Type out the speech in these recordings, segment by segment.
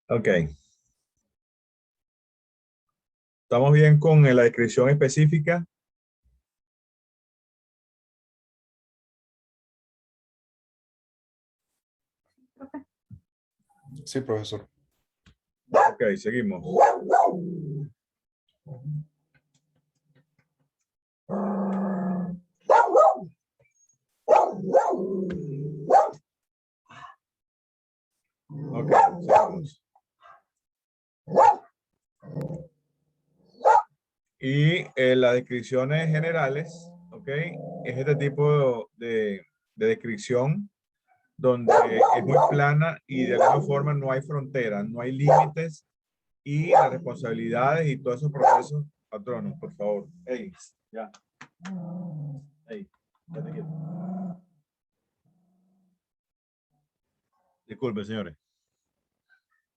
Ok. ¿Estamos bien con la descripción específica? Sí, profesor. Ok, seguimos. Ok, seguimos. Y las descripciones generales, ok, es este tipo de descripción donde es muy plana y de alguna forma no hay fronteras, no hay límites y las responsabilidades y todos esos procesos. Patronos, por favor. Ey, ya. Ey, ya te quiero. Disculpe, señores.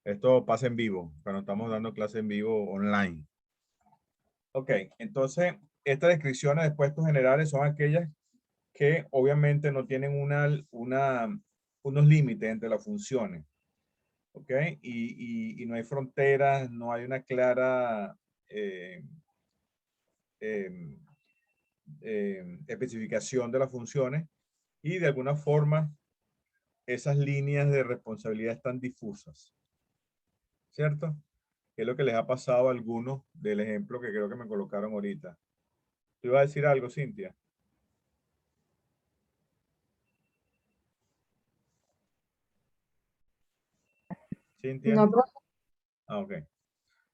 Esto pasa en vivo, cuando estamos dando clase en vivo online. Ok, entonces, estas descripciones de puestos generales son aquellas que obviamente no tienen unos límites entre las funciones. ¿Ok? Y no hay fronteras, no hay una clara eh, eh, especificación de las funciones y de alguna forma esas líneas de responsabilidad están difusas. ¿Cierto? Que es lo que les ha pasado a algunos del ejemplo que creo que me colocaron ahorita. ¿Tú ibas a decir algo, Cintia? Cintia. No, profe. Ah, ok.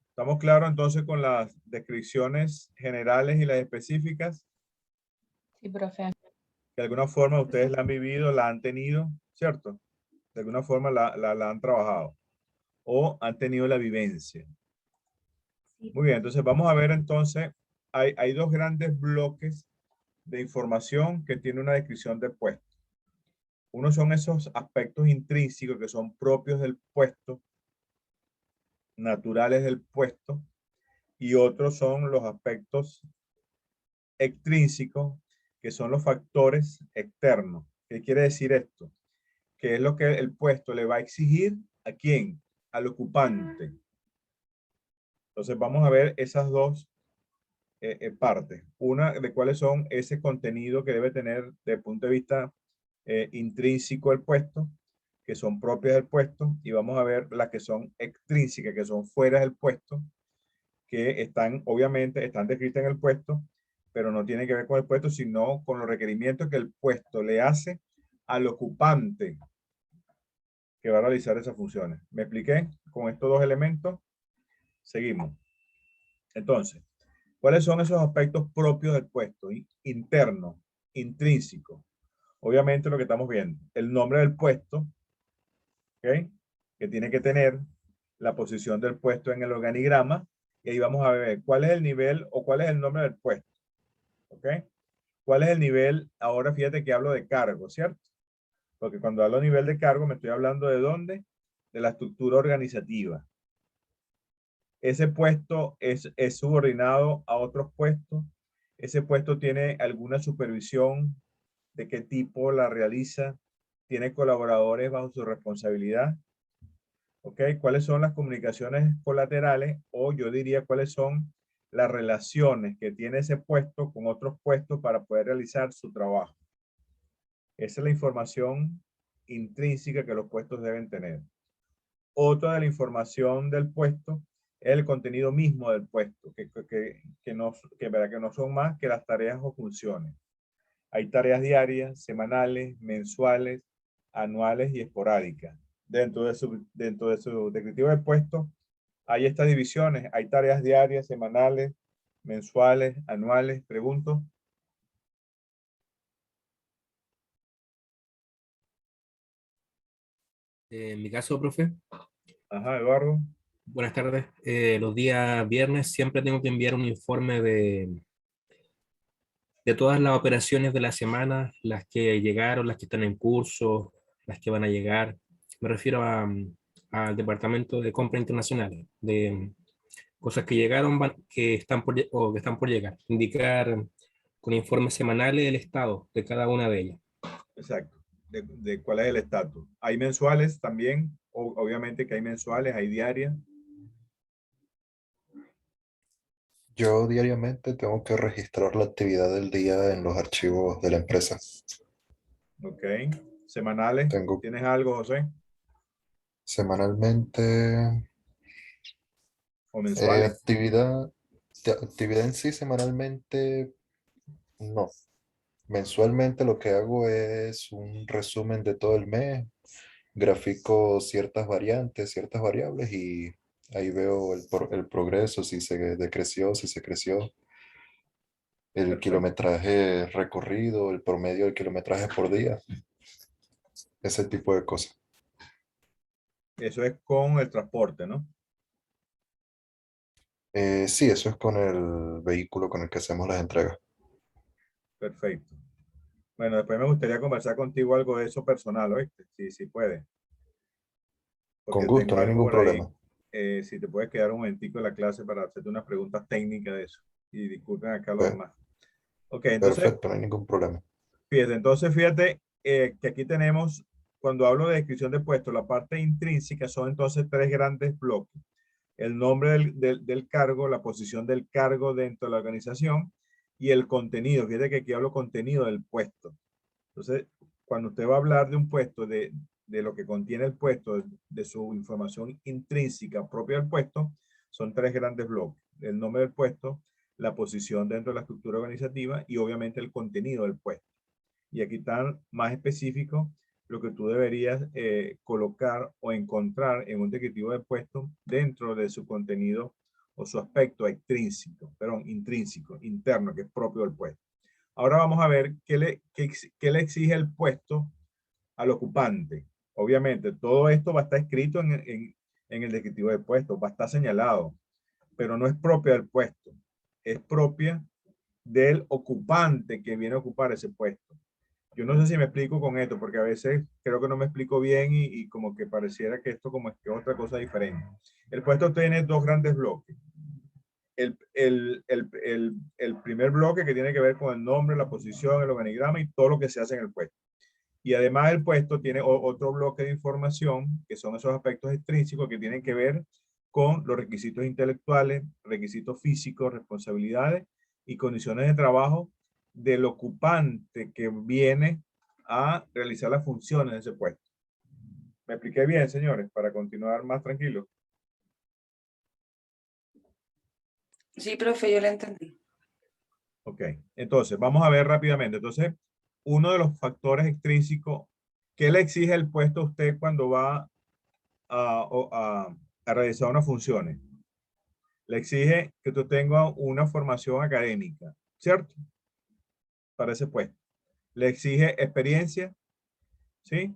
¿Estamos claros entonces con las descripciones generales y las específicas? Sí, profe. Que de alguna forma ustedes la han vivido, la han tenido, ¿cierto? De alguna forma la han trabajado o han tenido la vivencia. Muy bien, entonces vamos a ver entonces, hay dos grandes bloques de información que tiene una descripción del puesto. Uno son esos aspectos intrínsecos que son propios del puesto, naturales del puesto, y otros son los aspectos extrínsecos, que son los factores externos. ¿Qué quiere decir esto? Que es lo que el puesto le va a exigir a quién, al ocupante. Entonces vamos a ver esas dos partes. Una de cuáles son ese contenido que debe tener desde el punto de vista intrínseco del puesto, que son propias del puesto, y vamos a ver las que son extrínsecas, que son fuera del puesto, que están, obviamente, están descritas en el puesto, pero no tienen que ver con el puesto, sino con los requerimientos que el puesto le hace al ocupante que va a realizar esas funciones. ¿Me expliqué con estos dos elementos? Seguimos. Entonces, ¿cuáles son esos aspectos propios del puesto? Interno, intrínseco. Obviamente lo que estamos viendo, el nombre del puesto, ¿ok? Que tiene que tener la posición del puesto en el organigrama, y ahí vamos a ver cuál es el nivel o cuál es el nombre del puesto, ¿ok? ¿Cuál es el nivel? Ahora fíjate que hablo de cargo, ¿cierto? Porque cuando hablo de nivel de cargo me estoy hablando de dónde, de la estructura organizativa. Ese puesto es subordinado a otros puestos. Ese puesto tiene alguna supervisión, de qué tipo la realiza, tiene colaboradores bajo su responsabilidad. ¿Ok? ¿Cuáles son las comunicaciones colaterales? O yo diría cuáles son las relaciones que tiene ese puesto con otros puestos para poder realizar su trabajo. Esa es la información intrínseca que los puestos deben tener. Otra de la información del puesto es el contenido mismo del puesto, que no son más que las tareas o funciones. Hay tareas diarias, semanales, mensuales, anuales y esporádicas. Dentro de su descriptivo de puesto hay estas divisiones. Hay tareas diarias, semanales, mensuales, anuales. Pregunto. En mi caso, profe, Ajá, Eduardo. buenas tardes. Los días viernes siempre tengo que enviar un informe de todas las operaciones de la semana, las que llegaron, las que están en curso, las que van a llegar. Me refiero al departamento de compra internacional, de cosas que llegaron, que están o que están por llegar. Indicar con informes semanales el estado de cada una de ellas. Exacto. De cuál es el estatus. Hay mensuales también, Obviamente que hay mensuales, hay diarias. Yo diariamente tengo que registrar la actividad del día en los archivos de la empresa. Ok. Semanales. Tengo ¿Tienes algo, José? semanalmente ¿O mensuales? actividad en sí semanalmente, no. Mensualmente lo que hago es un resumen de todo el mes, grafico ciertas variantes, ciertas variables y ahí veo el progreso, si se decreció, si se creció, el Perfecto. kilometraje recorrido, el promedio del kilometraje por día, ese tipo de cosas. Eso es con el transporte, ¿no? Sí, eso es con el vehículo con el que hacemos las entregas. Perfecto. Bueno, después me gustaría conversar contigo algo de eso personal, ¿oíste? Sí, puede. Con Porque gusto, tengo no hay algo ningún por ahí. problema. Si te puedes quedar un momentico en la clase para hacerte unas preguntas técnicas de eso. Y disculpen acá los Pe- demás. Ok, entonces, Perfecto, no hay ningún problema. fíjate que aquí tenemos, cuando hablo de descripción de puesto, la parte intrínseca son entonces tres grandes bloques. El nombre del cargo, la posición del cargo dentro de la organización y el contenido. Fíjate que aquí hablo contenido del puesto. Entonces, cuando usted va a hablar de un puesto, de lo que contiene el puesto, de su información intrínseca propia del puesto, son tres grandes bloques. El nombre del puesto, la posición dentro de la estructura organizativa y obviamente el contenido del puesto. Y aquí están más específicos lo que tú deberías colocar o encontrar en un descriptivo de puesto dentro de su contenido o su aspecto intrínseco, interno, que es propio del puesto. Ahora vamos a ver qué le exige el puesto al ocupante. Obviamente, todo esto va a estar escrito en el descriptivo del puesto, va a estar señalado, pero no es propia del puesto, es propia del ocupante que viene a ocupar ese puesto. Yo no sé si me explico con esto, porque a veces creo que no me explico bien y como que pareciera que esto como es que otra cosa diferente. El puesto tiene dos grandes bloques. El primer bloque que tiene que ver con el nombre, la posición, el organigrama y todo lo que se hace en el puesto. Y además el puesto tiene otro bloque de información, que son esos aspectos extrínsecos que tienen que ver con los requisitos intelectuales, requisitos físicos, responsabilidades y condiciones de trabajo del ocupante que viene a realizar las funciones de ese puesto. ¿Me expliqué bien, señores? Para continuar más tranquilo. Sí, profe, yo la entendí. Ok, entonces vamos a ver rápidamente. Entonces, uno de los factores extrínsecos, ¿qué le exige el puesto a usted cuando va a realizar unas funciones? Le exige que tú tengas una formación académica, ¿cierto? Para ese puesto. Le exige experiencia, ¿sí?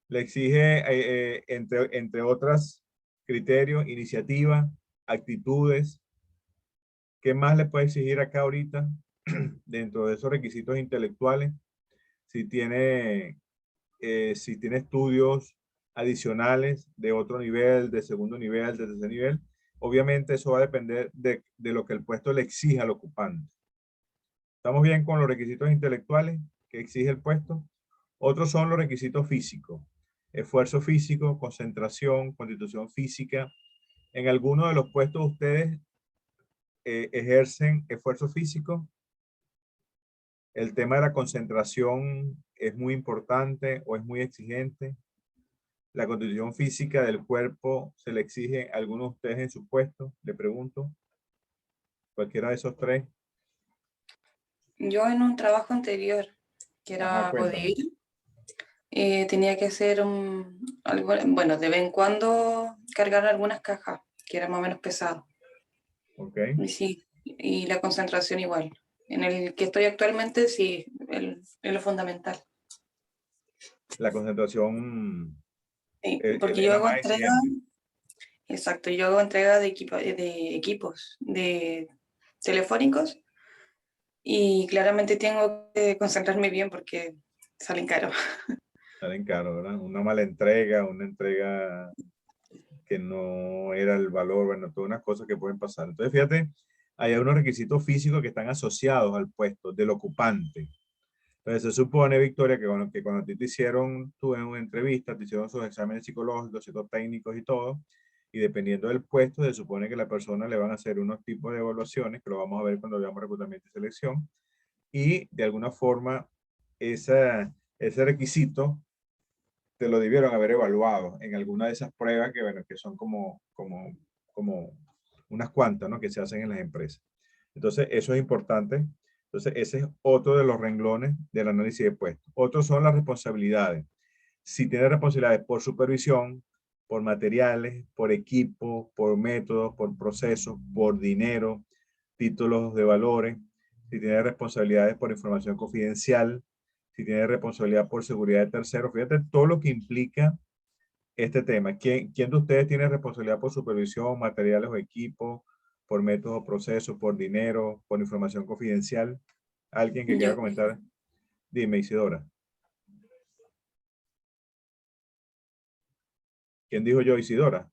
Le exige, entre otras criterios, iniciativa, actitudes. ¿Qué más le puede exigir acá ahorita dentro de esos requisitos intelectuales? Si tiene estudios adicionales de otro nivel, de segundo nivel, de tercer nivel, obviamente eso va a depender de lo que el puesto le exija al ocupante. ¿Estamos bien con los requisitos intelectuales que exige el puesto? Otros son los requisitos físicos. Esfuerzo físico, concentración, constitución física. En alguno de los puestos ustedes ejercen esfuerzo físico. El tema de la concentración es muy importante o es muy exigente. La condición física del cuerpo se le exige a algunos de ustedes en su puesto. Le pregunto, cualquiera de esos tres. Yo en un trabajo anterior, que Ajá, era cuéntame. bodega, tenía que hacer bueno, de vez en cuando cargar algunas cajas, que era más o menos pesado. Ok. Y sí, y la concentración igual. En el que estoy actualmente, sí, es lo fundamental. La concentración Sí, es porque yo la hago más entrega, exigente. exacto, yo hago entrega de equipos, de telefónicos, y claramente tengo que concentrarme bien porque salen caros. Salen caro, ¿verdad? Una mala entrega, una entrega que no era el valor, bueno, todas unas cosas que pueden pasar. Entonces, fíjate, hay unos requisitos físicos que están asociados al puesto del ocupante. Entonces se supone, Victoria, que cuando a ti te hicieron en una entrevista, te hicieron sus exámenes psicológicos, psicotécnicos y todo, y dependiendo del puesto, se supone que la persona le van a hacer unos tipos de evaluaciones, que lo vamos a ver cuando veamos reclutamiento y selección, y de alguna forma ese requisito te lo debieron haber evaluado en alguna de esas pruebas que, bueno, que son como unas cuantas, ¿no? Que se hacen en las empresas. Entonces, eso es importante. Entonces, ese es otro de los renglones del análisis de puestos. Otros son las responsabilidades. Si tiene responsabilidades por supervisión, por materiales, por equipo, por métodos, por procesos, por dinero, títulos de valores, si tiene responsabilidades por información confidencial, si tiene responsabilidad por seguridad de terceros, fíjate todo lo que implica este tema. ¿Quién de ustedes tiene responsabilidad por supervisión, materiales o equipos, por métodos o procesos, por dinero, por información confidencial? ¿Alguien que quiera Yo, comentar? Dime, Isidora. ¿Quién dijo yo, Isidora?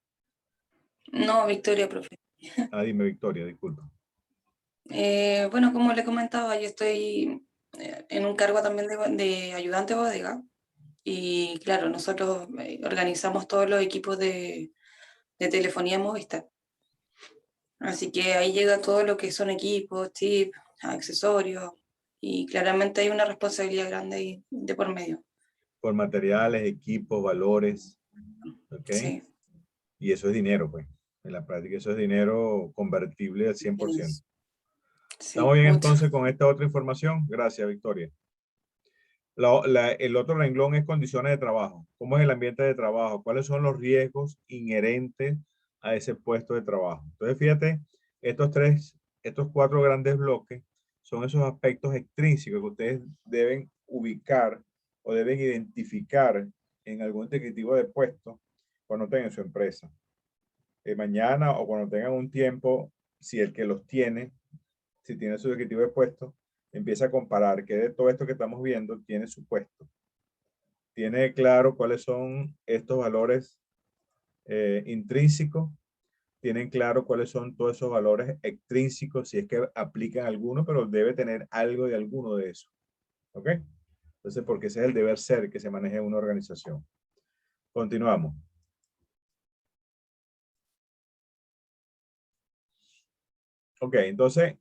no, Victoria, profe. Ah, dime, Victoria, disculpa. Bueno, como le comentaba, yo estoy en un cargo también de ayudante bodega. Y claro, nosotros organizamos todos los equipos de telefonía Movistar. Así que ahí llega todo lo que son equipos, chips, accesorios, y claramente hay una responsabilidad grande ahí de por medio. Por materiales, equipos, valores, ¿ok? Sí. Y eso es dinero, pues. En la práctica eso es dinero convertible al 100%. ¿Estamos Sí, bien mucho. entonces con esta otra información? Gracias, Victoria. El otro renglón es condiciones de trabajo. ¿Cómo es el ambiente de trabajo? ¿Cuáles son los riesgos inherentes a ese puesto de trabajo? Entonces, fíjate, estos cuatro grandes bloques son esos aspectos extrínsecos que ustedes deben ubicar o deben identificar en algún descriptivo de puesto cuando tengan su empresa. Mañana o cuando tengan un tiempo, si el que los tiene, si tiene su descriptivo de puesto, empieza a comparar que de todo esto que estamos viendo tiene su puesto. Tiene claro cuáles son estos valores intrínsecos, tienen claro cuáles son todos esos valores extrínsecos, si es que aplican alguno, pero debe tener algo de alguno de eso. ¿Ok? Entonces, porque ese es el deber ser que se maneja en una organización. Continuamos. Ok, entonces,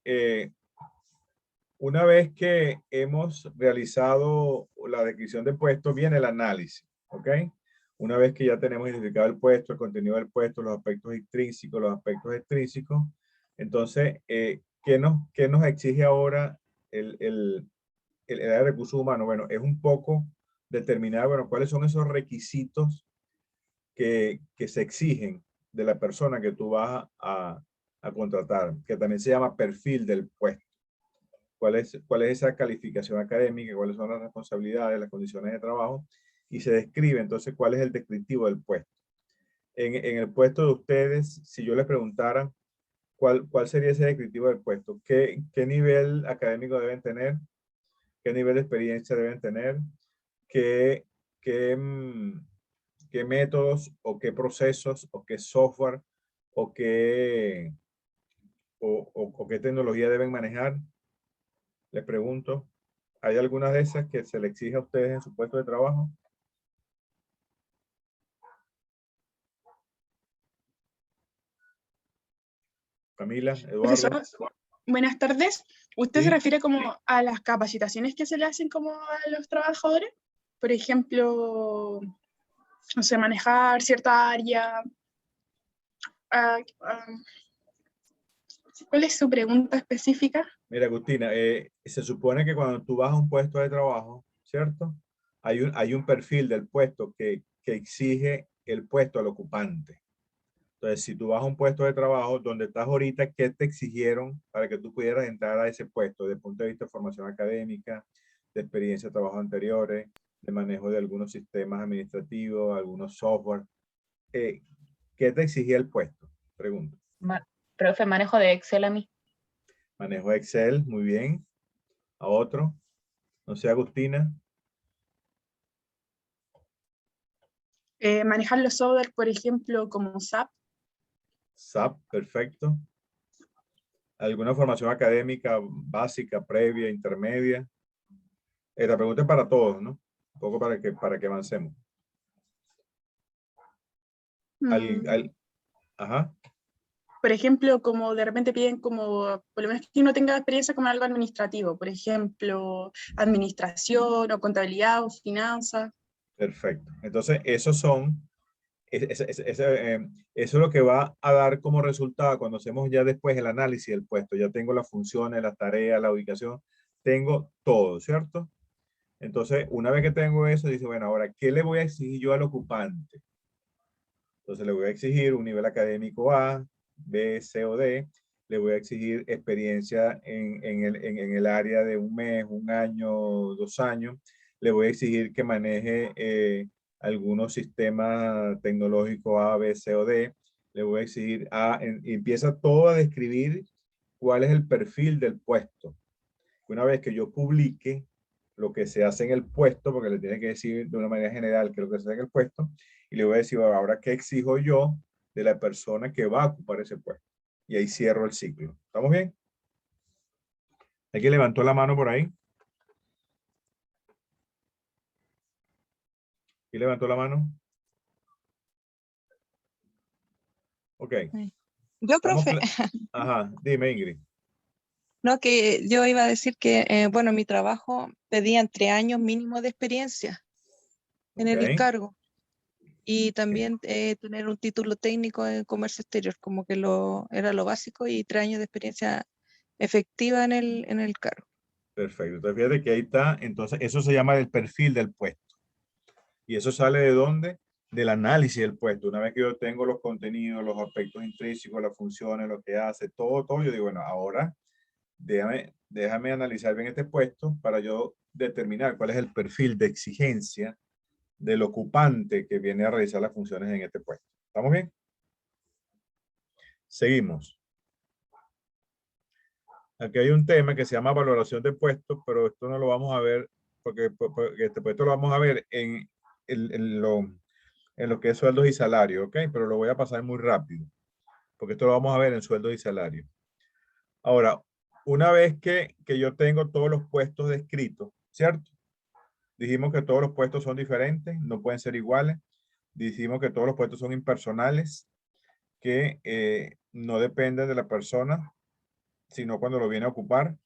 una vez que hemos realizado la descripción del puesto, viene el análisis, ¿ok? Una vez que ya tenemos identificado el puesto, el contenido del puesto, los aspectos intrínsecos, los aspectos extrínsecos, entonces, ¿qué nos exige ahora el área de recursos humanos? Bueno, es un poco determinar, bueno, cuáles son esos requisitos que se exigen de la persona que tú vas a contratar, que también se llama perfil del puesto. ¿Cuál es esa calificación académica? ¿Cuáles son las responsabilidades, las condiciones de trabajo? Y se describe entonces cuál es el descriptivo del puesto. En el puesto de ustedes, si yo les preguntara cuál sería ese descriptivo del puesto, ¿qué nivel académico deben tener? ¿Qué nivel de experiencia deben tener? ¿Qué, qué, qué métodos o qué procesos o qué software o qué, o qué tecnología deben manejar? Les pregunto, ¿hay algunas de esas que se le exige a ustedes en su puesto de trabajo? Camila, Eduardo. Profesor, buenas tardes. ¿Usted se Sí. refiere como a las capacitaciones que se le hacen como a los trabajadores? Por ejemplo, no sé, manejar cierta área. Ah, ah, ¿Cuál es su pregunta específica? Mira, Agustina, se supone que cuando tú vas a un puesto de trabajo, ¿cierto? Hay un perfil del puesto que exige el puesto al ocupante. Entonces, si tú vas a un puesto de trabajo donde estás ahorita, ¿qué te exigieron para que tú pudieras entrar a ese puesto? Desde el punto de vista de formación académica, de experiencia de trabajo anteriores, de manejo de algunos sistemas administrativos, algunos software. ¿Qué te exigía el puesto? Pregunto. Profe, manejo de Excel a mí. Manejo de Excel, muy bien. A otro. No sé, Agustina. Manejar los software, por ejemplo, como SAP. SAP, perfecto. ¿Alguna formación académica básica, previa, intermedia? La pregunta es para todos, ¿no? Un poco para que avancemos. Ajá. Por ejemplo, como de repente piden como, por lo menos que uno tenga experiencia como en algo administrativo, por ejemplo, administración o contabilidad o finanzas. Perfecto. Entonces, esos son, eso es lo que va a dar como resultado cuando hacemos ya después el análisis del puesto. Ya tengo las funciones, las tareas, la ubicación, tengo todo, ¿cierto? Entonces, una vez que tengo eso, dice, bueno, ahora, ¿qué le voy a exigir yo al ocupante? Entonces, le voy a exigir un nivel académico A, B, C o D. Le voy a exigir experiencia en el área de un mes, un año, 2 años. Le voy a exigir que maneje algunos sistemas tecnológicos A, B, C o D. Le voy a exigir y empieza todo a describir cuál es el perfil del puesto. Una vez que yo publique lo que se hace en el puesto, porque le tiene que decir de una manera general qué es lo que se hace en el puesto, y le voy a decir, ahora, ¿qué exijo yo de la persona que va a ocupar ese puesto? Y ahí cierro el ciclo. ¿Estamos bien? ¿Alguien levantó la mano por ahí? ¿Y levantó la mano? Ok. Yo, profe, Ajá, dime, Ingrid. no, que yo iba a decir que, bueno, en mi trabajo pedían 3 años mínimo de experiencia en el Ok. cargo y también tener un título técnico en comercio exterior, como que era lo básico y 3 años de experiencia efectiva en el cargo. Perfecto. Entonces, fíjate que ahí está. Entonces, eso se llama el perfil del puesto. ¿Y eso sale de dónde? Del análisis del puesto. Una vez que yo tengo los contenidos, los aspectos intrínsecos, las funciones, lo que hace, todo, yo digo, bueno, ahora déjame analizar bien este puesto para yo determinar cuál es el perfil de exigencia del ocupante que viene a realizar las funciones en este puesto. ¿Estamos bien? Seguimos. Aquí hay un tema que se llama valoración de puestos, pero esto no lo vamos a ver porque este puesto lo vamos a ver en lo que es sueldos y salarios, ¿ok? Pero lo voy a pasar muy rápido, porque esto lo vamos a ver en sueldos y salarios. Ahora, una vez que yo tengo todos los puestos descritos, ¿cierto? Dijimos que todos los puestos son diferentes, no pueden ser iguales. Dijimos que todos los puestos son impersonales, que no dependen de la persona, sino cuando lo viene a ocupar.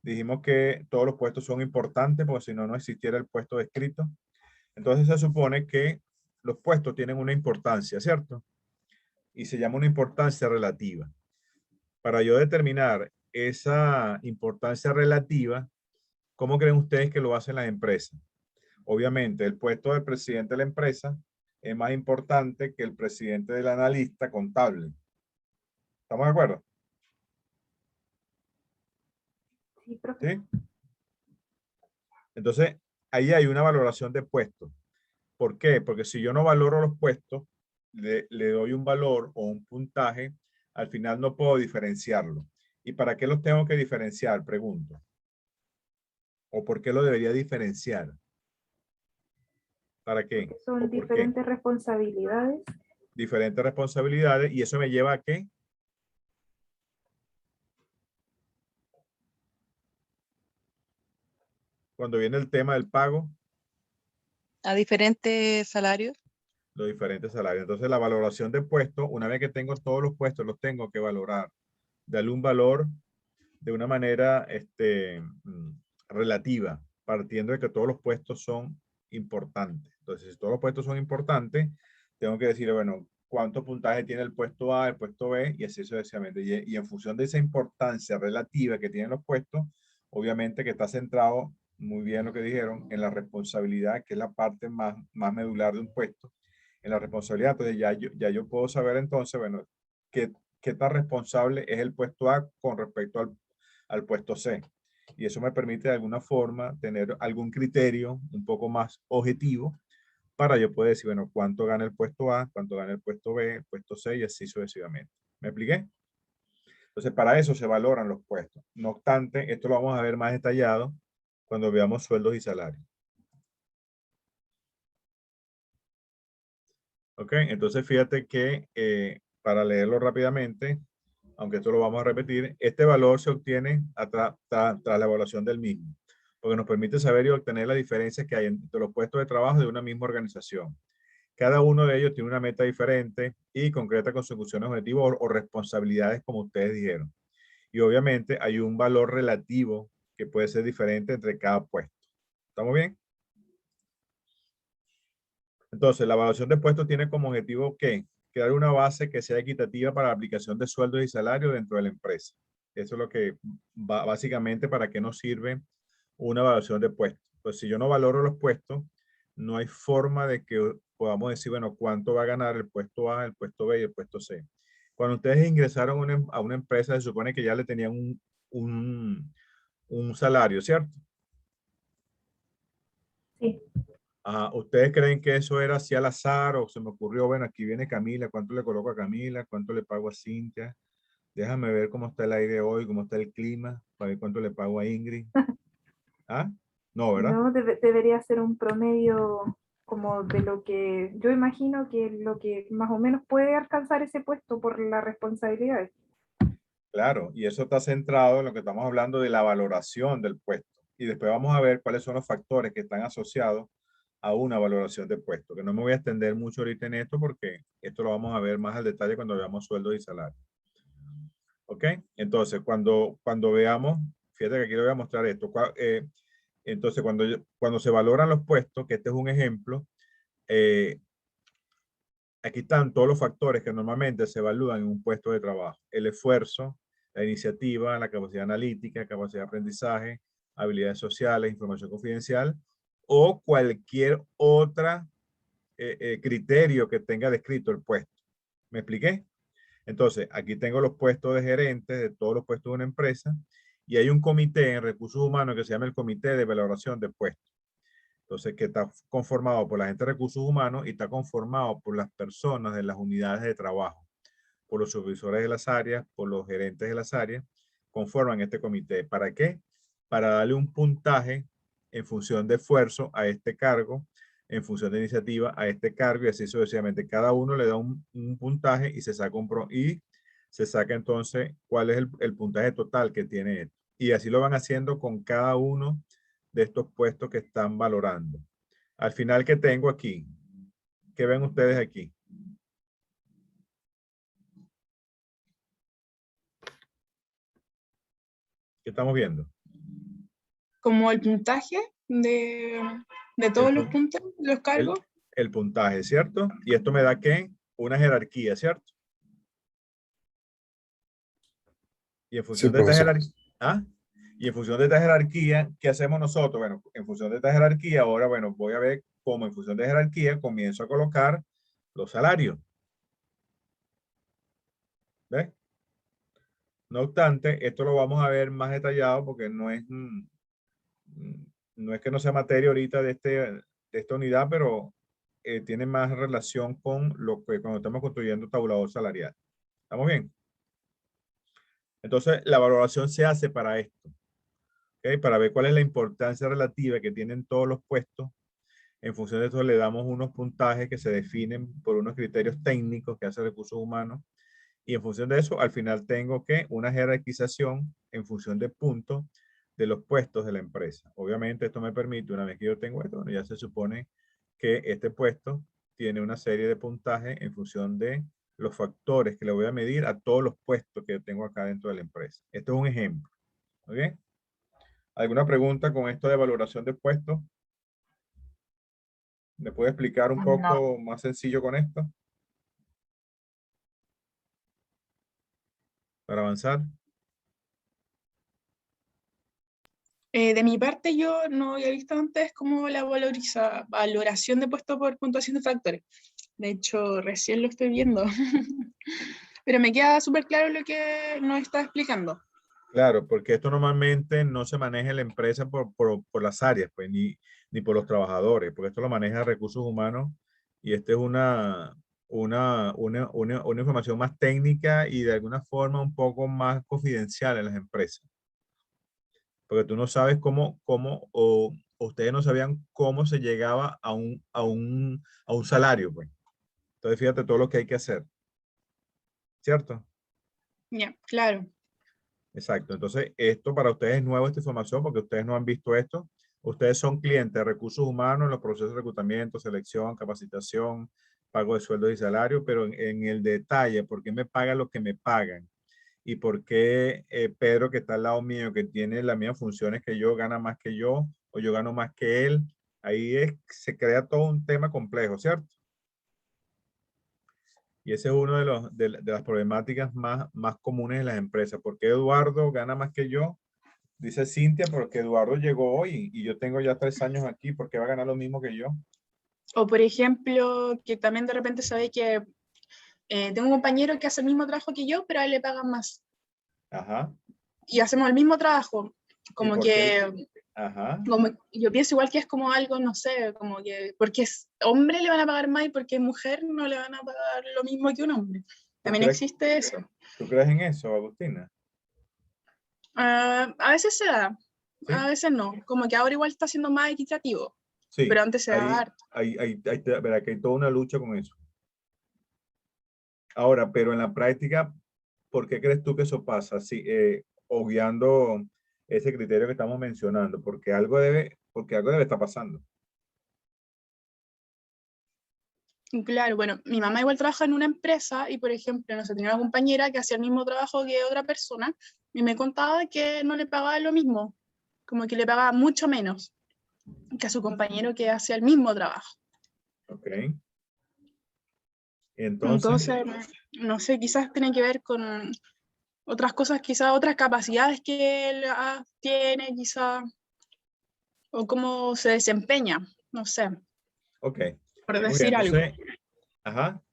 Dijimos que todos los puestos son importantes, porque si no, no existiera el puesto descrito. Entonces se supone que los puestos tienen una importancia, ¿cierto? Y se llama una importancia relativa. Para yo determinar esa importancia relativa, ¿cómo creen ustedes que lo hacen las empresas? Obviamente, el puesto del presidente de la empresa es más importante que el presidente del analista contable. ¿Estamos de acuerdo? Sí, profe. ¿Sí? Entonces, ahí hay una valoración de puestos. ¿Por qué? Porque si yo no valoro los puestos, le doy un valor o un puntaje, al final no puedo diferenciarlo. ¿Y para qué los tengo que diferenciar? Pregunto. ¿O por qué lo debería diferenciar? ¿Para qué? Porque son ¿O por qué? diferentes responsabilidades. Diferentes responsabilidades. ¿Y eso me lleva a qué? Cuando viene el tema del pago, A diferentes salarios. los diferentes salarios. Entonces, la valoración de puestos, una vez que tengo todos los puestos, los tengo que valorar. Darle un valor de una manera relativa, partiendo de que todos los puestos son importantes. Entonces, si todos los puestos son importantes, tengo que decir, bueno, cuánto puntaje tiene el puesto A, el puesto B, y así sucesivamente. Y en función de esa importancia relativa que tienen los puestos, obviamente que está centrado, muy bien lo que dijeron, en la responsabilidad, que es la parte más medular de un puesto, en la responsabilidad. Entonces, ya yo puedo saber entonces, bueno, qué tan responsable es el puesto A con respecto al puesto C. Y eso me permite de alguna forma tener algún criterio un poco más objetivo para yo poder decir, bueno, cuánto gana el puesto A, cuánto gana el puesto B, el puesto C y así sucesivamente. ¿Me expliqué? Entonces, para eso se valoran los puestos. No obstante, esto lo vamos a ver más detallado cuando veamos sueldos y salarios. ¿Ok? Entonces, fíjate que para leerlo rápidamente, aunque esto lo vamos a repetir, este valor se obtiene tras la evaluación del mismo. porque nos permite saber y obtener las diferencias que hay entre los puestos de trabajo de una misma organización. Cada uno de ellos tiene una meta diferente y concreta consecuciones, objetivos o responsabilidades, como ustedes dijeron. Y obviamente hay un valor relativo que puede ser diferente entre cada puesto. ¿Estamos bien? Entonces, la evaluación de puestos tiene como objetivo ¿qué? Crear una base que sea equitativa para la aplicación de sueldos y salarios dentro de la empresa. Eso es lo que básicamente para qué nos sirve una evaluación de puestos. Pues si yo no valoro los puestos, no hay forma de que podamos decir, bueno, cuánto va a ganar el puesto A, el puesto B y el puesto C. Cuando ustedes ingresaron a una empresa, se supone que ya le tenían un salario, ¿cierto? Sí. ¿Ustedes creen que eso era así al azar o se me ocurrió, bueno, aquí viene Camila, cuánto le coloco a Camila, cuánto le pago a Cintia? Déjame ver cómo está el aire hoy, cómo está el clima, para ver cuánto le pago a Ingrid. ¿Ah? No, ¿verdad? No, debería ser un promedio como de lo que yo imagino que lo que más o menos puede alcanzar ese puesto por las responsabilidades. Claro, y eso está centrado en lo que estamos hablando de la valoración del puesto. Y después vamos a ver cuáles son los factores que están asociados a una valoración de puesto, que no me voy a extender mucho ahorita en esto porque esto lo vamos a ver más al detalle cuando veamos sueldos y salarios. ¿Ok? Entonces, cuando veamos, fíjate que aquí le voy a mostrar esto. Entonces, cuando se valoran los puestos, que este es un ejemplo, aquí están todos los factores que normalmente se evalúan en un puesto de trabajo. El esfuerzo, la iniciativa, la capacidad analítica, capacidad de aprendizaje, habilidades sociales, información confidencial o cualquier otra criterio que tenga descrito el puesto. ¿Me expliqué? Entonces, aquí tengo los puestos de gerentes de todos los puestos de una empresa y hay un comité en recursos humanos que se llama el Comité de Valoración de Puestos. Entonces, que está conformado por la gente de recursos humanos y está conformado por las personas de las unidades de trabajo, por los supervisores de las áreas, por los gerentes de las áreas, conforman este comité. ¿Para qué? Para darle un puntaje en función de esfuerzo a este cargo, en función de iniciativa a este cargo y así sucesivamente. Cada uno le da un puntaje y se saca entonces cuál es el puntaje total que tiene esto. Y así lo van haciendo con cada uno de estos puestos que están valorando. Al final, ¿qué tengo aquí? ¿Qué ven ustedes aquí? ¿Qué estamos viendo? Como el puntaje de todos los puntos, los cargos. El puntaje, ¿cierto? Y esto me da ¿qué? Una jerarquía, ¿cierto? Y en función Sí, de esta profesor. jerarquía, ¿ah? Y en función de esta jerarquía, ¿qué hacemos nosotros? Bueno, en función de esta jerarquía, ahora, bueno, voy a ver cómo en función de jerarquía comienzo a colocar los salarios. ¿Ves? No obstante, esto lo vamos a ver más detallado porque no es que no sea materia ahorita de esta unidad, pero tiene más relación con lo que cuando estamos construyendo tabulador salarial. ¿Estamos bien? Entonces, la valoración se hace para esto. ¿Okay? Para ver cuál es la importancia relativa que tienen todos los puestos. En función de esto le damos unos puntajes que se definen por unos criterios técnicos que hace recursos humanos. Y en función de eso, al final tengo que una jerarquización en función de puntos de los puestos de la empresa. Obviamente esto me permite, una vez que yo tengo esto, ya se supone que este puesto tiene una serie de puntajes en función de los factores que le voy a medir a todos los puestos que tengo acá dentro de la empresa. Esto es un ejemplo. ¿Ok? ¿Alguna pregunta con esto de valoración de puestos? ¿Me puede explicar un poco más sencillo con esto? Para avanzar. De mi parte, yo no había visto antes como la valoración de puesto por puntuación de factores. De hecho, recién lo estoy viendo. Pero me queda súper claro lo que nos está explicando. Claro, porque esto normalmente no se maneja en la empresa por las áreas, pues, ni por los trabajadores, porque esto lo maneja recursos humanos y esta es una información más técnica y de alguna forma un poco más confidencial en las empresas. Porque tú no sabes o ustedes no sabían cómo se llegaba a un salario, pues. Entonces, fíjate todo lo que hay que hacer. ¿Cierto? Ya, claro. Exacto. Entonces, esto para ustedes es nuevo, esta información, porque ustedes no han visto esto. Ustedes son clientes de recursos humanos en los procesos de reclutamiento, selección, capacitación, pago de sueldos y salarios, pero en el detalle, ¿por qué me pagan lo que me pagan? Y por qué Pedro, que está al lado mío, que tiene las mismas funciones que yo, gana más que yo, o yo gano más que él. Ahí se crea todo un tema complejo, ¿cierto? Y ese es uno de las problemáticas más comunes en las empresas. ¿Por qué Eduardo gana más que yo? Dice Cintia, porque Eduardo llegó hoy y yo tengo ya 3 años aquí. ¿Por qué va a ganar lo mismo que yo? O por ejemplo, que también de repente sabe que tengo un compañero que hace el mismo trabajo que yo, pero a él le pagan más. Ajá. Y hacemos el mismo trabajo. ¿Y Como por qué? que, Ajá. como, yo pienso igual que es como algo, no sé, como que porque es hombre le van a pagar más y porque es mujer no le van a pagar lo mismo que un hombre. También existe eso. ¿Tú crees en eso, Agustina? A veces se da, ¿Sí? a veces no. Como que ahora igual está siendo más equitativo, Sí. pero antes se daba harto. Verá que hay toda una lucha con eso. Ahora, pero en la práctica, ¿por qué crees tú que eso pasa? Sí, obviando ese criterio que estamos mencionando, porque algo debe estar pasando. Claro, bueno, mi mamá igual trabaja en una empresa y, por ejemplo, no sé, tenía una compañera que hacía el mismo trabajo que otra persona y me contaba que no le pagaba lo mismo, como que le pagaba mucho menos que a su compañero que hacía el mismo trabajo. Ok. Entonces, Entonces, no sé, quizás tiene que ver con otras cosas, quizás otras capacidades que él tiene, quizás, o cómo se desempeña, no sé, ok. por Muy bien, decir algo. entonces, ajá.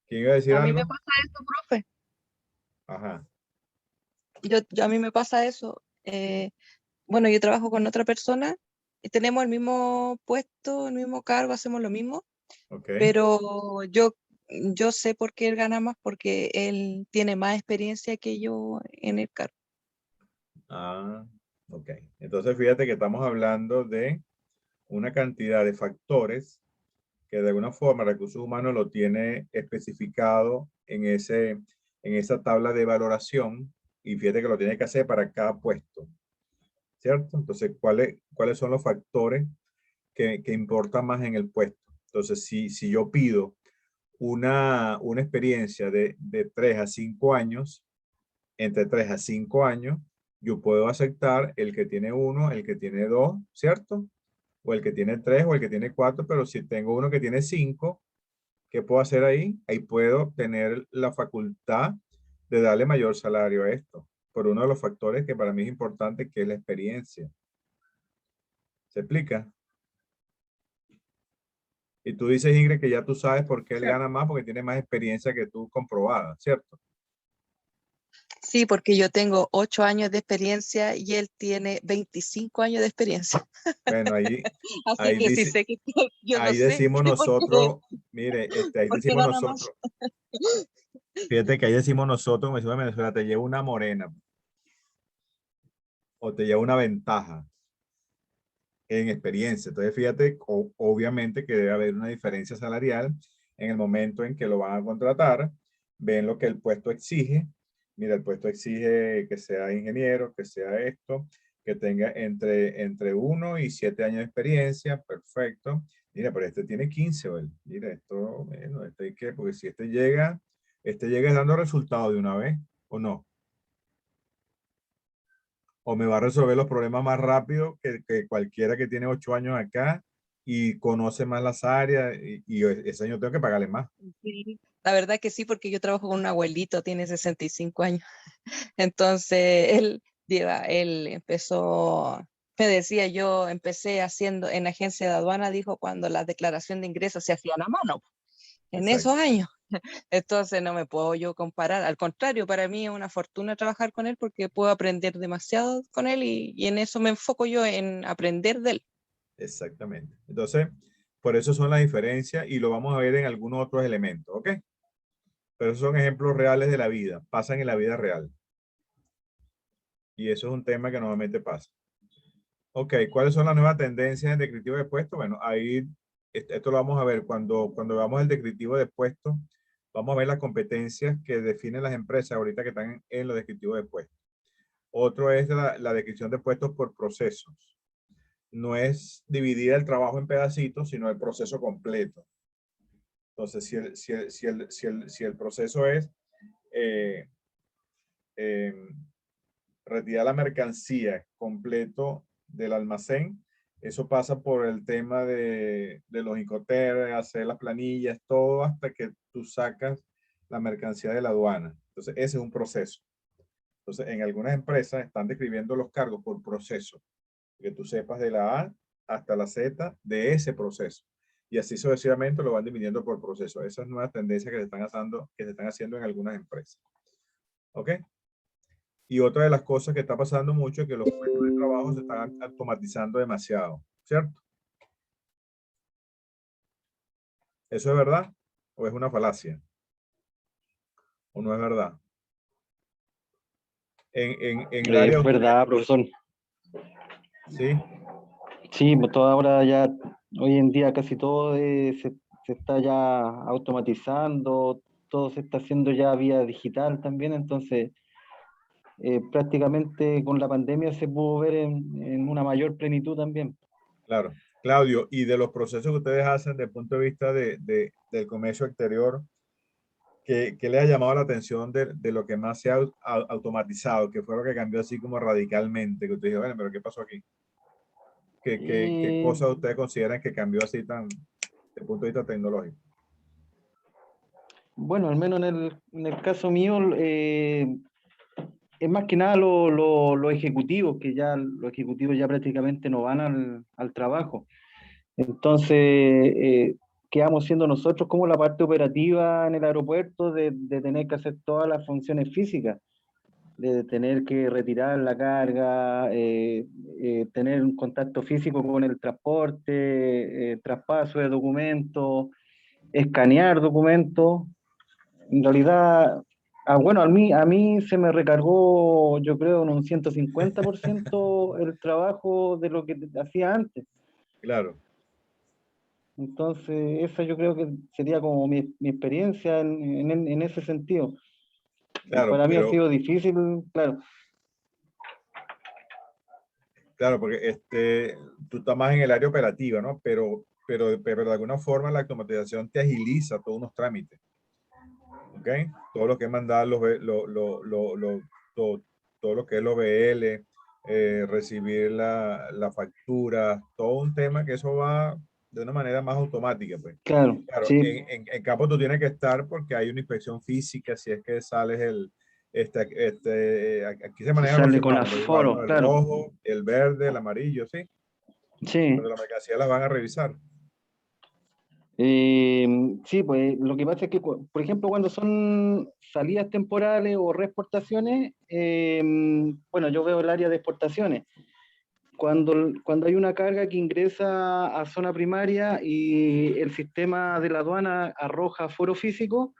¿Quién iba a decir A mí algo? me pasa eso, profe. Ajá. A mí me pasa eso. Bueno, yo trabajo con otra persona y tenemos el mismo puesto, el mismo cargo, hacemos lo mismo, Ok. pero yo sé por qué él gana más, porque él tiene más experiencia que yo en el cargo. Ah, ok. Entonces, fíjate que estamos hablando de una cantidad de factores que de alguna forma Recursos Humanos lo tiene especificado en esa tabla de valoración y fíjate que lo tiene que hacer para cada puesto, ¿cierto? Entonces, ¿cuáles son los factores que importan más en el puesto? Entonces, si yo pido una experiencia de 3 a 5 años, entre 3 a 5 años, yo puedo aceptar el que tiene 1, el que tiene 2, ¿cierto? O el que tiene 3 o el que tiene 4, pero si tengo uno que tiene 5, ¿qué puedo hacer ahí? Ahí puedo tener la facultad de darle mayor salario a esto, por uno de los factores que para mí es importante, que es la experiencia. ¿Se explica? Y tú dices, Ingrid, que ya tú sabes por qué él gana más, porque tiene más experiencia que tú comprobada, ¿cierto? Sí, porque yo tengo 8 años de experiencia y él tiene 25 años de experiencia. Bueno, Así ahí que sí dice, sé que yo no ahí sé decimos por nosotros, mire, ahí qué decimos gana más. nosotros, fíjate que ahí decimos nosotros, como decimos en Venezuela, te lleva una morena o te lleva una ventaja en experiencia. Entonces, fíjate, obviamente que debe haber una diferencia salarial en el momento en que lo van a contratar, ven lo que el puesto exige. Mira, el puesto exige que sea ingeniero, que sea esto, que tenga entre 1 y 7 años de experiencia, perfecto. Mira, pero este tiene 15, ¿vale? Mira, esto, bueno, este hay que, porque si este llega dando resultados de una vez, ¿o no? O me va a resolver los problemas más rápido que cualquiera que tiene 8 años acá y conoce más las áreas y ese año tengo que pagarle más. Sí, la verdad que sí, porque yo trabajo con un abuelito, tiene 65 años. Entonces, él empezó, me decía, yo empecé haciendo en agencia de aduana, dijo, cuando la declaración de ingresos se hacían a mano, en Exacto. esos años. Entonces, no me puedo yo comparar. Al contrario, para mí es una fortuna trabajar con él porque puedo aprender demasiado con él y en eso me enfoco yo, en aprender de él. Exactamente. Entonces, por eso son las diferencias y lo vamos a ver en algunos otros elementos, ¿ok? Pero esos son ejemplos reales de la vida, pasan en la vida real. Y eso es un tema que normalmente pasa. Ok, ¿cuáles son las nuevas tendencias en descriptivo de puesto? Bueno, ahí esto lo vamos a ver cuando veamos el descriptivo de puesto. Vamos a ver las competencias que definen las empresas ahorita que están en los descriptivos de puestos. Otro es la descripción de puestos por procesos. No es dividir el trabajo en pedacitos, sino el proceso completo. Entonces, si el proceso es eh, retirar la mercancía completo del almacén, eso pasa por el tema de los Incoterms, hacer las planillas, todo hasta que tú sacas la mercancía de la aduana. Entonces, ese es un proceso. Entonces, en algunas empresas están describiendo los cargos por proceso, que tú sepas de la A hasta la Z de ese proceso. Y así sucesivamente lo van dividiendo por proceso. Esas nuevas tendencias que se están haciendo en algunas empresas. ¿Ok? Y otra de las cosas que está pasando mucho es que los puestos de trabajo se están automatizando demasiado, ¿cierto? ¿Eso es verdad? ¿O es una falacia? ¿O no es verdad? En el área... Es verdad, profesor. Sí, Sí, pues toda ahora ya, hoy en día casi todo se está ya automatizando, todo se está haciendo ya vía digital también, entonces prácticamente con la pandemia se pudo ver en una mayor plenitud también. claro. Claudio, y de los procesos que ustedes hacen desde el punto de vista del comercio exterior, ¿qué le ha llamado la atención de lo que más se ha automatizado, que fue lo que cambió así como radicalmente? Que usted dijo, bueno, pero ¿qué pasó aquí? ¿Qué cosas ustedes consideran que cambió así tan, desde el punto de vista tecnológico? Bueno, al menos en el caso mío, es más que nada los ejecutivos, que ya los ejecutivos ya prácticamente no van al trabajo. Entonces, quedamos siendo nosotros como la parte operativa en el aeropuerto de tener que hacer todas las funciones físicas, de tener que retirar la carga, tener un contacto físico con el transporte, traspaso de documentos, escanear documentos. En realidad, bueno, a mí se me recargó, yo creo, en un 150% el trabajo de lo que hacía antes. Claro. Entonces, esa yo creo que sería como mi experiencia en ese sentido. Claro, Para mí ha pero, sido difícil, claro. claro, porque tú estás más en el área operativa, ¿no? Pero de alguna forma la automatización te agiliza todos unos trámites. ¿Ok? Todo lo que es mandar todo lo que es los BL, recibir la factura, todo un tema que eso va de una manera más automática, pues. Claro, Claro, sí, en campo tú tienes que estar porque hay una inspección física, si es que sales aquí se se manejan los sale con semáforos igual, aforo, ¿no? El claro. rojo, el verde, el amarillo, sí, Sí, pero la mercancía las van a revisar. sí, pues lo que pasa es que, por ejemplo, cuando son salidas temporales o reexportaciones, bueno, yo veo el área de exportaciones. Cuando hay una carga que ingresa a zona primaria y el sistema de la aduana arroja aforo físico,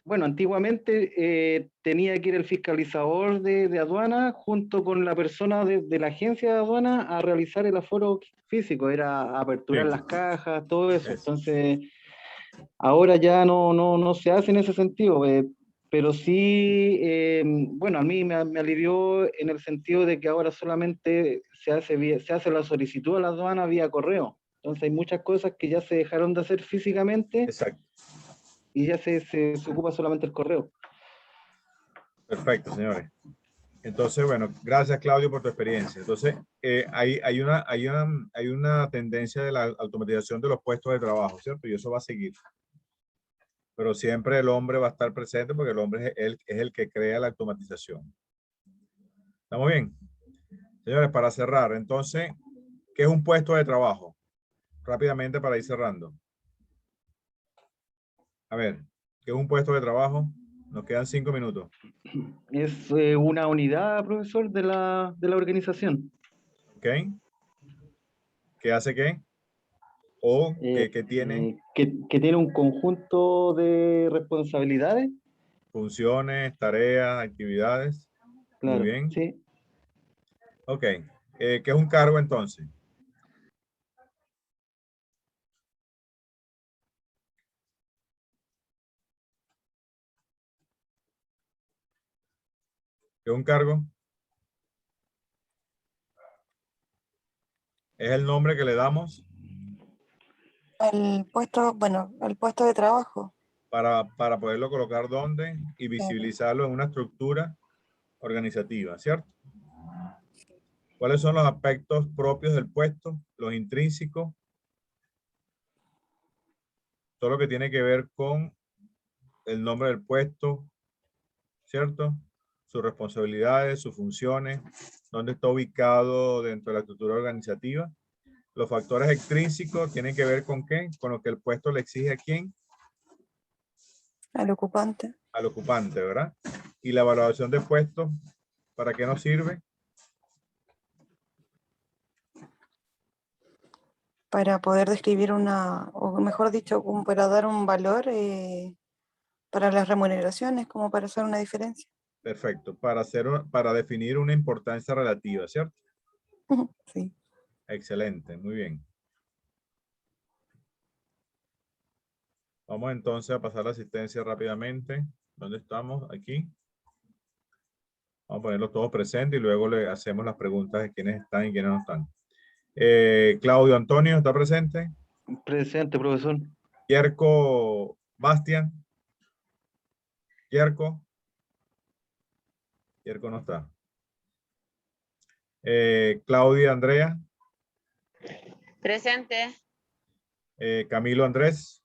bueno, antiguamente tenía que ir el fiscalizador de aduana junto con la persona de la agencia de aduana a realizar el aforo físico, era aperturar Sí, las cajas, todo eso. eso. Entonces, ahora ya no se hace en ese sentido, pero sí, bueno, a mí me alivió en el sentido de que ahora solamente se hace la solicitud a la aduana vía correo. Entonces hay muchas cosas que ya se dejaron de hacer físicamente Exacto. y ya se ocupa solamente el correo. Perfecto, señores. Entonces, bueno, gracias Claudio por tu experiencia. Entonces, hay una tendencia de la automatización de los puestos de trabajo, ¿cierto? Y eso va a seguir. Pero siempre el hombre va a estar presente porque el hombre es el que crea la automatización. ¿Estamos bien? Señores, para cerrar, entonces, ¿qué es un puesto de trabajo? Rápidamente para ir cerrando. A ver, ¿qué es un puesto de trabajo? Nos quedan 5 minutos. Es una unidad, profesor, de la organización. ¿Ok? ¿Qué hace qué? ¿O qué tiene? Que tiene un conjunto de responsabilidades. Funciones, tareas, actividades. Muy Claro, bien. sí. Ok. ¿Qué es un cargo entonces? ¿Qué es un cargo? Es el nombre que le damos El puesto, bueno, el puesto de trabajo. para poderlo colocar donde y visibilizarlo en una estructura organizativa, ¿cierto? ¿Cuáles son los aspectos propios del puesto? Los intrínsecos. Todo lo que tiene que ver con el nombre del puesto, ¿cierto? Sus responsabilidades, sus funciones, dónde está ubicado dentro de la estructura organizativa. Los factores extrínsecos tienen que ver con qué, con lo que el puesto le exige a quién, Al ocupante. al ocupante, ¿verdad? Y la evaluación de puestos, ¿para qué nos sirve? Para poder describir o mejor dicho, como para dar un valor para las remuneraciones, como para hacer una diferencia. Perfecto, para definir una importancia relativa, ¿cierto? Sí. Excelente, muy bien. Vamos entonces a pasar la asistencia rápidamente. ¿Dónde estamos? Aquí. Vamos a ponerlos todos presentes y luego le hacemos las preguntas de quiénes están y quiénes no están. Claudio Antonio, ¿está presente? Presente, profesor. Yerko Bastian. Yerko. Yerko no está. Claudia Andrea. Presente. Camilo Andrés.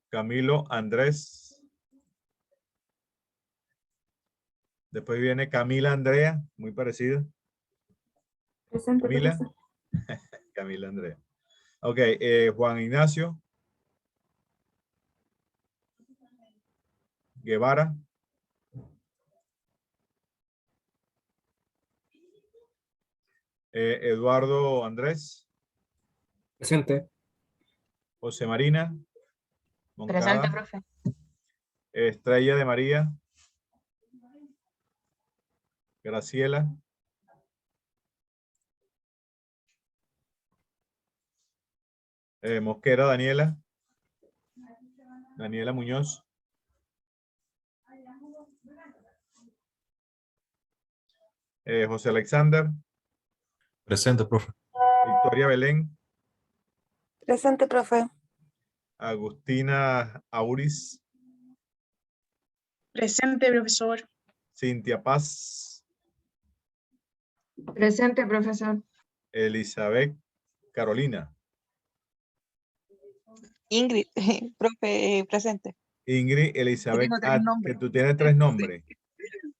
Camilo Andrés. Después viene Camila Andrea, muy parecida. Presente, Camila. profesor. Camila Andrea. Ok, Juan Ignacio. Guevara. Eduardo Andrés. Presente. José Marina. Presente, Moncada. profe. Estrella de María. Graciela. Mosquera Daniela. Daniela Muñoz. José Alexander. Presente, profe. Victoria Belén. Presente, profe. Agustina Auris. Presente, profesor. Cintia Paz. Presente, profesor. Elizabeth Carolina. Ingrid, profe, presente. Ingrid Elizabeth. Yo tengo 3 nombres. Que tú tienes 3 nombres.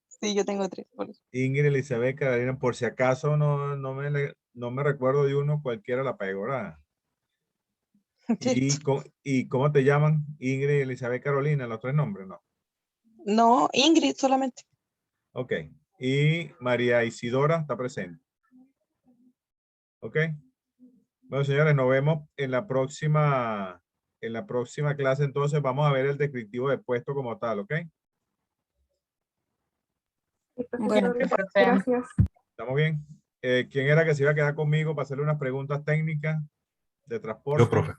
Sí, yo tengo 3. Por eso. Ingrid Elizabeth Carolina. Por si acaso no me recuerdo de uno, cualquiera la pego, ¿verdad? ¿Y cómo te llaman? Ingrid Elizabeth Carolina, los 3 nombres, ¿no? No, Ingrid solamente. Ok. Y María Isidora está presente. Ok. Bueno, señores, nos vemos en la próxima clase. Entonces vamos a ver el descriptivo de puesto como tal, ¿ok? Sí, Bueno, profesor, gracias. ¿Estamos bien? ¿Quién era que se iba a quedar conmigo para hacerle unas preguntas técnicas de transporte? Yo, profe.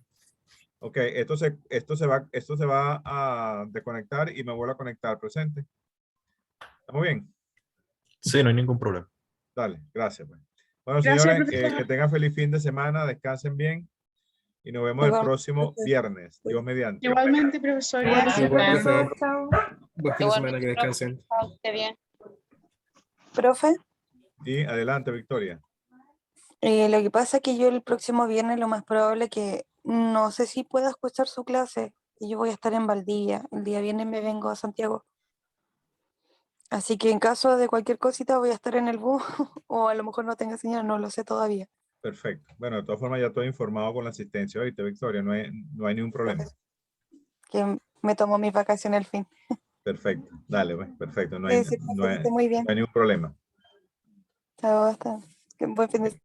Ok, esto se va a desconectar y me vuelvo a conectar. Presente. ¿Estamos bien? Sí, no hay ningún problema. Dale, gracias. Pues. Bueno, Gracias, señores, profesor. que tengan feliz fin de semana, descansen bien y nos vemos el Igual, próximo profesor. viernes, Dios mediante. Igualmente, profesor. Gracias, Igual, profesor. profe. Chao. Buen fin de semana, que descansen. Chao, que esté bien. Profe, Y adelante, Victoria. lo que pasa es que yo el próximo viernes lo más probable que no sé si pueda escuchar su clase. Y yo voy a estar en Valdivia. El día viernes me vengo a Santiago. Así que en caso de cualquier cosita voy a estar en el bus o a lo mejor no tenga señal, no lo sé todavía. Perfecto. Bueno, de todas formas ya estoy informado con la asistencia. ¿Oíste, Victoria? No hay ningún problema. Que me tomo mis vacaciones al fin. Perfecto. Dale, pues. Perfecto. Sí, sí, profe, que esté muy bien. No hay ningún problema. Chao, hasta. Buen fin de semana.